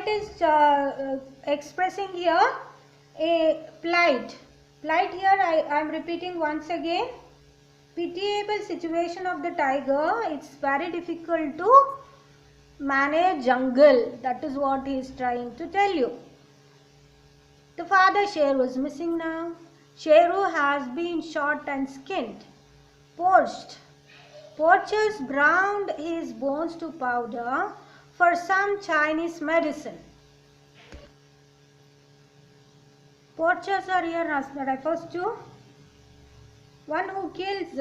poet is expressing here a plight. Plight here I am repeating once again. Pitiable situation of the tiger. It's very difficult to manage jungle. That is what he is trying to tell you. The father Sher was missing now. Sheru has been shot and skinned. Poachers ground his bones to powder for some Chinese medicine. Poachers are here refers to one who kills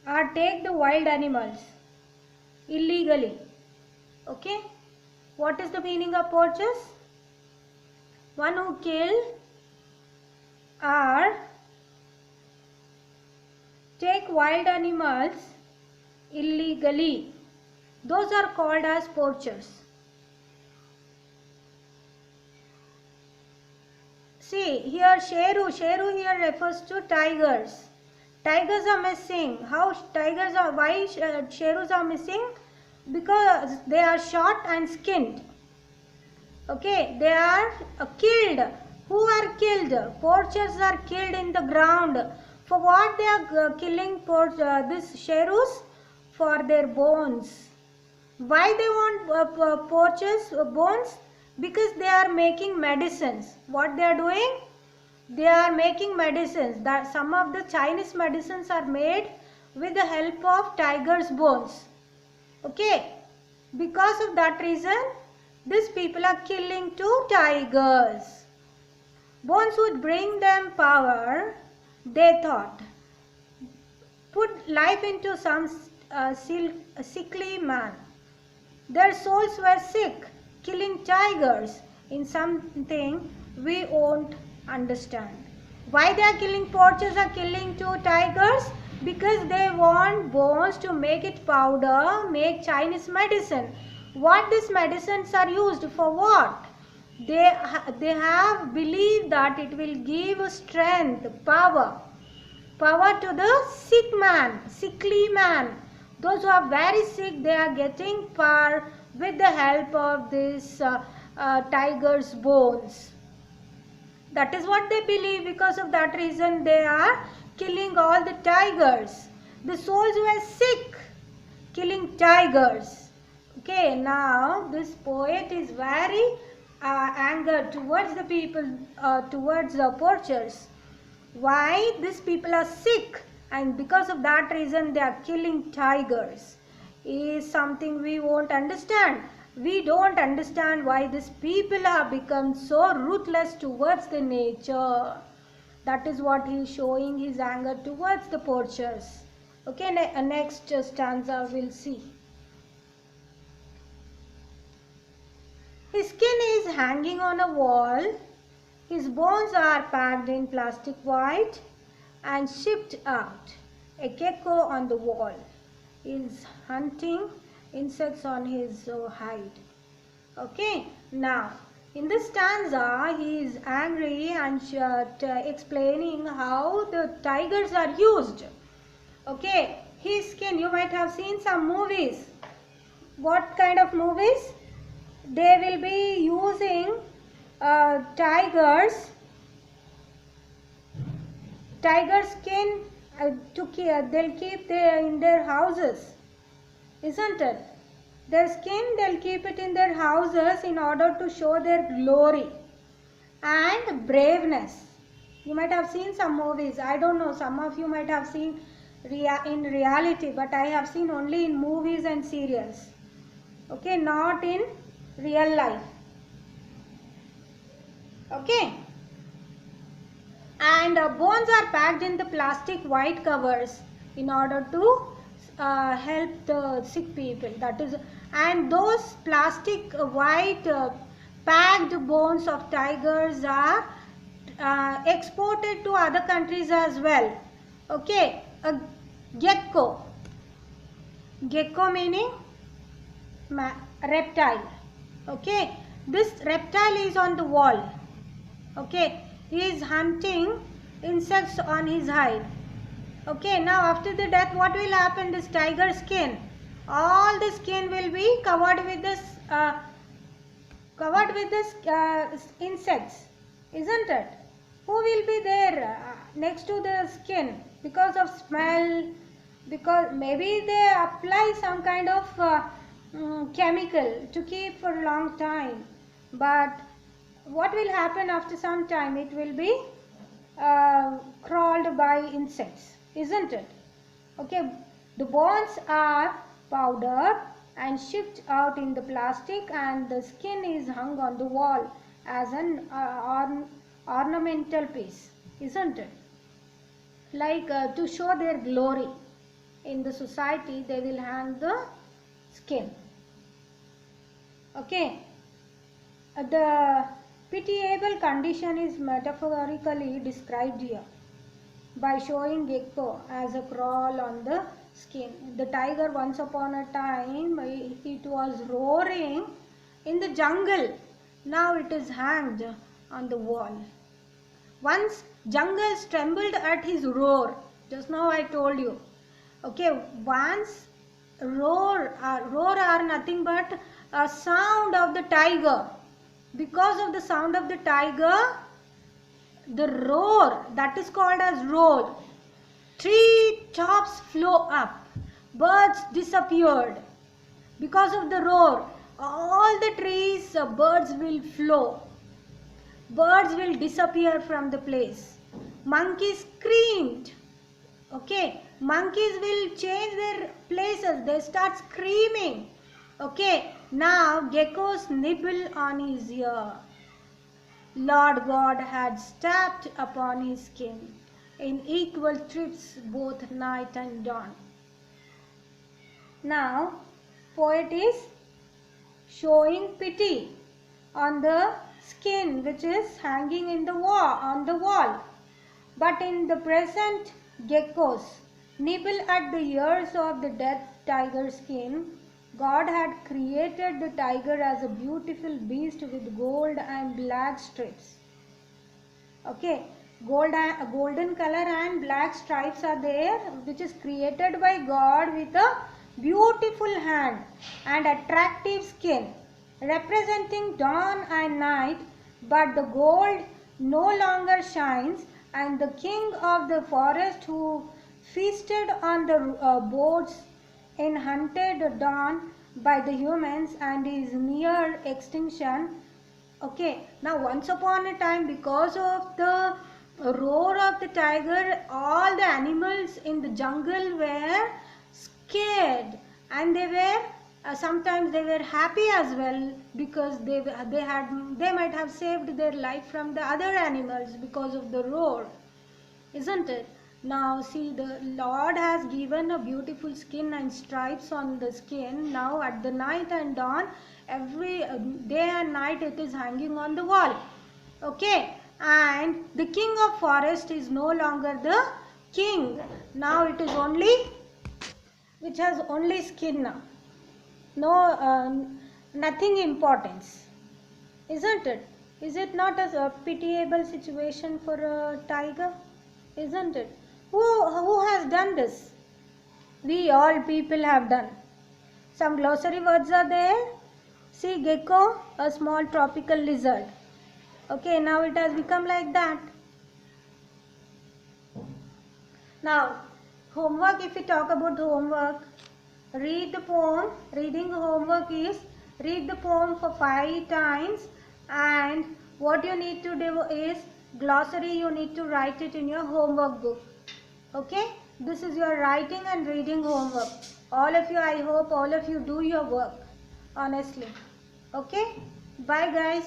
or take the wild animals illegally. Okay, what is the meaning of poachers? One who kill or take wild animals illegally. Those are called as poachers. See here Sheru here refers to tigers. Tigers are missing. How tigers are? Why Sherus are missing? Because they are shot and skinned. Okay, they are killed. Who are killed? Poachers are killed in the ground. For what they are killing this Sherus? For their bones. Why they want poachers bones? Because they are making medicines. What they are doing? They are making medicines. That some of the Chinese medicines are made with the help of tiger's bones. Okay. Because of that reason, these people are killing 2 tigers. Bones would bring them power, they thought. Put life into some sickly man. Their souls were sick, killing tigers in something we won't understand. Why they are killing? Poachers are killing 2 tigers because they want bones to make it powder, make Chinese medicine. What these medicines are used for? What? They have believed that it will give strength, power to the sick man, sickly man. Those who are very sick, they are getting power with the help of this tiger's bones. That is what they believe. Because of that reason, they are killing all the tigers. The souls were sick, killing tigers. Okay, now this poet is very angered towards the people, towards the poachers. Why? These people are sick, and because of that reason they are killing tigers. Is something we won't understand. We don't understand why these people have become so ruthless towards the nature. That is what he is showing his anger towards the poachers. Okay, next stanza we'll see. His skin is hanging on a wall. His bones are packed in plastic white and shipped out. A gecko on the wall is hunting insects on his hide. Okay, now in this stanza he is angry and explaining how the tigers are used. Okay, his skin, you might have seen some movies. What kind of movies? They will be using tiger skin they'll keep in their houses, isn't it? Their skin, they'll keep it in their houses in order to show their glory and braveness. You might have seen some movies. I don't know, some of you might have seen in reality, but I have seen only in movies and serials. Okay, not in real life. Okay, and bones are packed in the plastic white covers in order to help the sick people. That is, and those plastic white packed bones of tigers are exported to other countries as well. Okay, a gecko meaning reptile. Okay, this reptile is on the wall. Okay, he is hunting insects on his hide. Okay, now after the death, what will happen? This tiger skin, all the skin will be covered with this covered with this insects, isn't it? Who will be there next to the skin because of smell? Because maybe they apply some kind of chemical to keep for a long time, but what will happen after some time? It will be crawled by insects, isn't it? Okay, the bones are powdered and shipped out in the plastic, and the skin is hung on the wall as an ornamental piece, isn't it? Like to show their glory in the society, they will hang the skin. Okay, the pitiable condition is metaphorically described here by showing gecko as a crawl on the skin. The tiger, once upon a time, it was roaring in the jungle. Now it is hanged on the wall. Once jungle trembled at his roar. Just now I told you. Okay, once roar are nothing but a sound of the tiger. Because of the sound of the tiger, the roar, that is called as roar. Tree tops flew up. Birds disappeared. Because of the roar, all the trees, birds will flow. Birds will disappear from the place. Monkeys screamed. Okay, monkeys will change their places. They start screaming. Okay, now geckos nibble on his ear. Lord God had stamped upon his skin in equal trips both night and dawn. Now, poet is showing pity on the skin which is hanging in the wall, on the wall. But in the present, geckos nibble at the ears of the dead tiger skin. God had created the tiger as a beautiful beast with gold and black stripes. Okay, golden color and black stripes are there, which is created by God with a beautiful hand and attractive skin, representing dawn and night. But the gold no longer shines, and the king of the forest, who feasted on the boards in hunted dawn by the humans and is near extinction. Okay, now once upon a time, because of the roar of the tiger, all the animals in the jungle were scared, and they were sometimes they were happy as well, because they might have saved their life from the other animals because of the roar, isn't it? Now see, the Lord has given a beautiful skin and stripes on the skin. Now at the night and dawn, every day and night, it is hanging on the wall. Okay, and the king of forest is no longer the king. Now it is only, which has only skin now. No, nothing importance, isn't it? Is it not a pitiable situation for a tiger? Isn't it? Who has done this? We all people have done. Some glossary words are there. See, gecko, a small tropical lizard. Okay, now it has become like that. Now, homework, if we talk about homework, read the poem. Reading homework is read the poem for 5 times, and what you need to do is glossary, you need to write it in your homework book. Okay, this is your writing and reading homework. All of you, I hope all of you do your work honestly. Okay, bye guys.